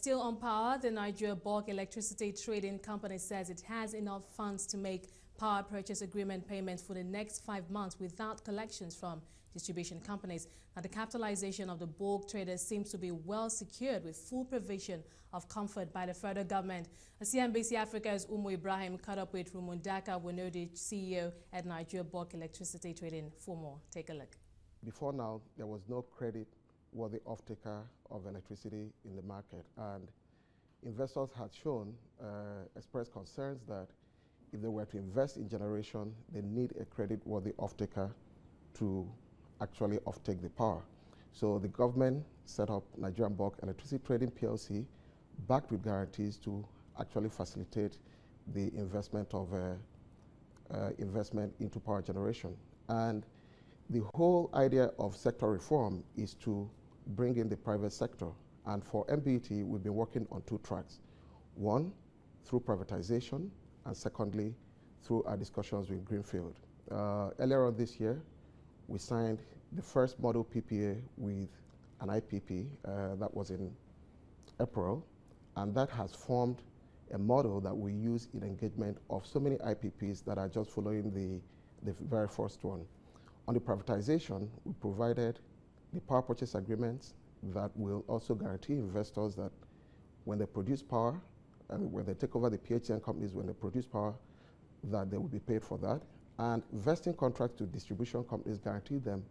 Still on power, the Nigeria Bulk Electricity Trading Company says it has enough funds to make power purchase agreement payments for the next 5 months without collections from distribution companies. Now, the capitalization of the bulk traders seems to be well secured with full provision of comfort by the federal government. CNBC Africa's Umu Ibrahim caught up with Rumundaka Winodi, CEO at Nigeria Bulk Electricity Trading, for more. Take a look. Before now, there was no credit-worthy off-taker of electricity in the market, and investors had expressed concerns that if they were to invest in generation, they need a credit-worthy off-taker to actually off-take the power. So the government set up Nigerian Bulk Electricity Trading PLC, backed with guarantees to actually facilitate the investment of investment into power generation. And the whole idea of sector reform is to bring in the private sector. And for NBET, we've been working on 2 tracks. One, through privatization, and secondly, through our discussions with Greenfield. Earlier on this year, we signed the first model PPA with an IPP, that was in April, and that has formed a model that we use in engagement of so many IPPs that are just following the very first one. On the privatization, we provided the power purchase agreements that will also guarantee investors that when they produce power, and when they take over the PHN companies, when they produce power, that they will be paid for that. And vesting contracts to distribution companies guarantee them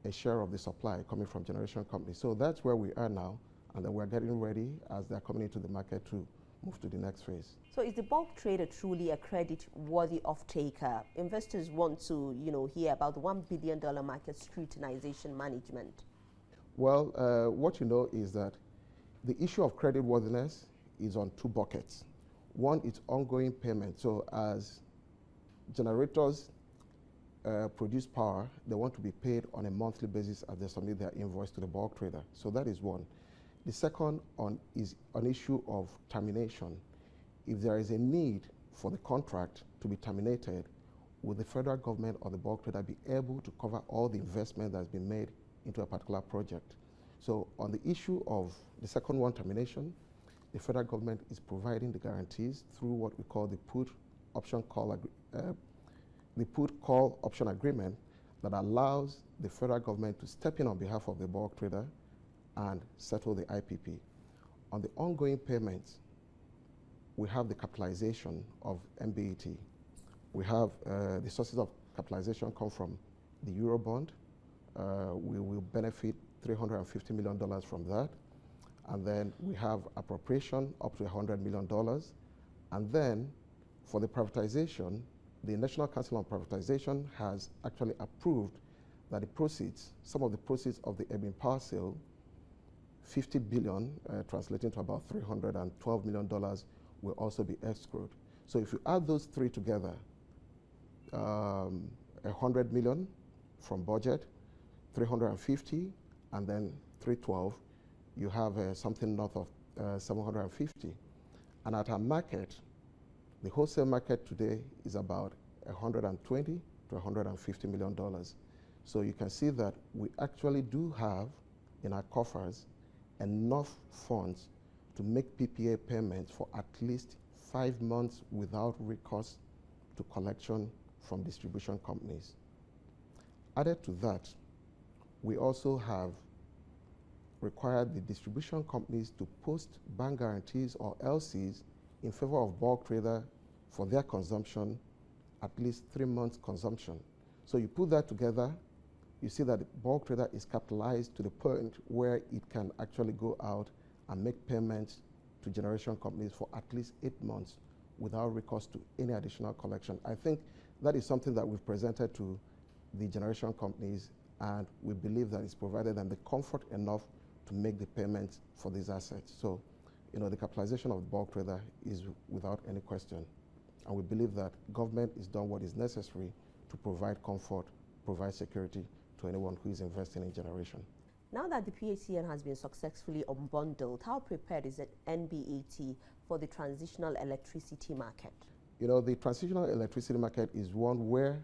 a share of the supply coming from generation companies. So that's where we are now, and then we're getting ready as they're coming into the market to move to the next phase. So is the bulk trader truly a credit-worthy off-taker? Investors want to, hear about the $1 billion market scrutinization management. Well, what you know is that the issue of creditworthiness is on 2 buckets. One is ongoing payment. So as generators produce power, they want to be paid on a monthly basis as they submit their invoice to the bulk trader. So that is one. The second is an issue of termination. If there is a need for the contract to be terminated, will the federal government or the bulk trader be able to cover all the investment that has been made into a particular project? So on the issue of the second one, termination, the federal government is providing the guarantees through what we call the put call option agreement that allows the federal government to step in on behalf of the bulk trader and settle the IPP. On the ongoing payments, we have the capitalization of NBET. We have the sources of capitalization come from the Eurobond. We will benefit $350 million from that. And then we have appropriation up to $100 million. And then for the privatization, the National Council on Privatization has actually approved that the proceeds, some of the proceeds of the Ebin power sale, 50 billion, translating to about $312 million, will also be escrowed. So if you add those 3 together, 100 million from budget, 350, and then 312, you have something north of 750. And at our market, the wholesale market today is about $120 to $150 million. So you can see that we actually do have in our coffers enough funds to make PPA payments for at least 5 months without recourse to collection from distribution companies. Added to that, we also have required the distribution companies to post bank guarantees or LCs in favor of bulk trader for their consumption, at least 3 months consumption. So you put that together, you see that the bulk trader is capitalized to the point where it can actually go out and make payments to generation companies for at least 8 months without recourse to any additional collection. I think that is something that we've presented to the generation companies, and we believe that it's provided them the comfort enough to make the payments for these assets. So, the capitalization of the bulk trader is without any question. And we believe that government is done what is necessary to provide comfort, provide security to anyone who is investing in generation. Now that the PHCN has been successfully unbundled, how prepared is NBET for the transitional electricity market? The transitional electricity market is one where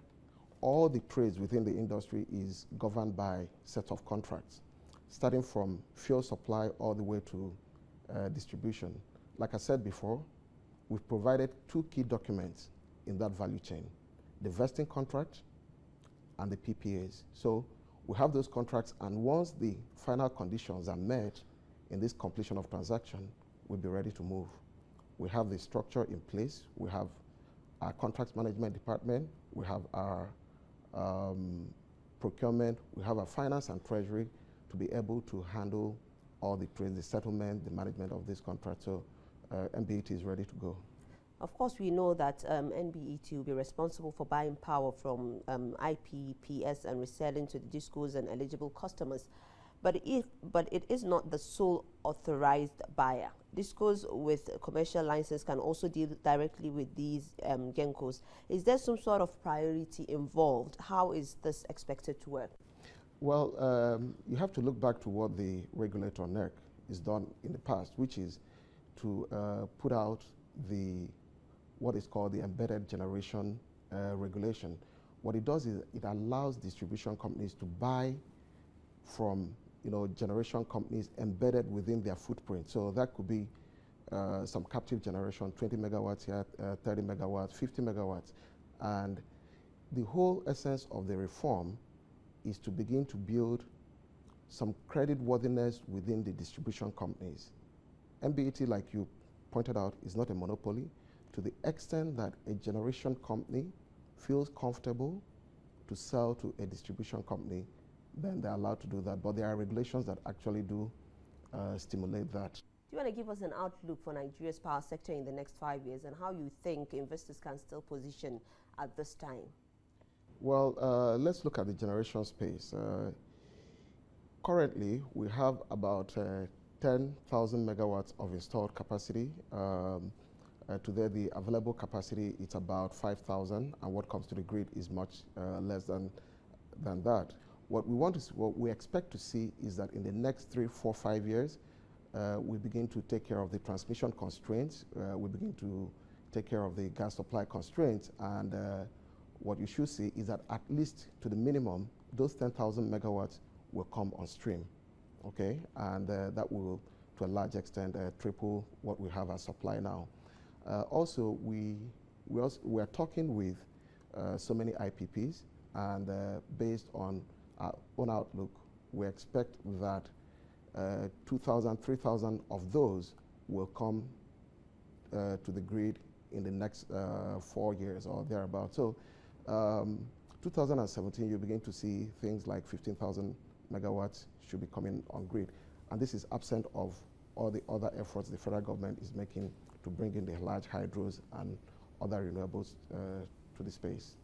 all the trades within the industry is governed by sets of contracts, starting from fuel supply all the way to distribution. Like I said before, we've provided two key documents in that value chain, the vesting contract and the PPAs. So we have those contracts, and once the final conditions are met in this completion of transaction, we'll be ready to move. We have the structure in place. We have our contracts management department. We have our procurement. We have our finance and treasury to be able to handle all the trades, the settlement, the management of this contract. So NBET is ready to go. Of course, we know that NBET will be responsible for buying power from IPPs and reselling to the discos and eligible customers. But it is not the sole authorized buyer. Discos with a commercial license can also deal directly with these gencos. Is there some sort of priority involved? How is this expected to work? Well, you have to look back to what the regulator NERC has done in the past, which is to put out what is called the embedded generation regulation. What it does is it allows distribution companies to buy from generation companies embedded within their footprint. So that could be some captive generation, 20 megawatts here, 30 megawatts, 50 megawatts. And the whole essence of the reform is to begin to build some credit worthiness within the distribution companies. NBET, like you pointed out, is not a monopoly to the extent that a generation company feels comfortable to sell to a distribution company, then they're allowed to do that. But there are regulations that actually do stimulate that. Do you want to give us an outlook for Nigeria's power sector in the next 5 years and how you think investors can still position at this time? Well, let's look at the generation space. Currently, we have about 10,000 megawatts of installed capacity. Today, the available capacity is about 5,000, and what comes to the grid is much less than that. What we expect to see is that in the next 3, 4, 5 years, we begin to take care of the transmission constraints. We begin to take care of the gas supply constraints, and what you should see is that at least to the minimum, those 10,000 megawatts will come on stream, okay? And that will, to a large extent, triple what we have as supply now. Also, we are talking with so many IPPs, and based on our own outlook, we expect that 2,000, 3,000 of those will come to the grid in the next 4 years or thereabouts. So 2017, you begin to see things like 15,000 megawatts should be coming on grid. And this is absent of all the other efforts the federal government is making to bring in the large hydros and other renewables to the space.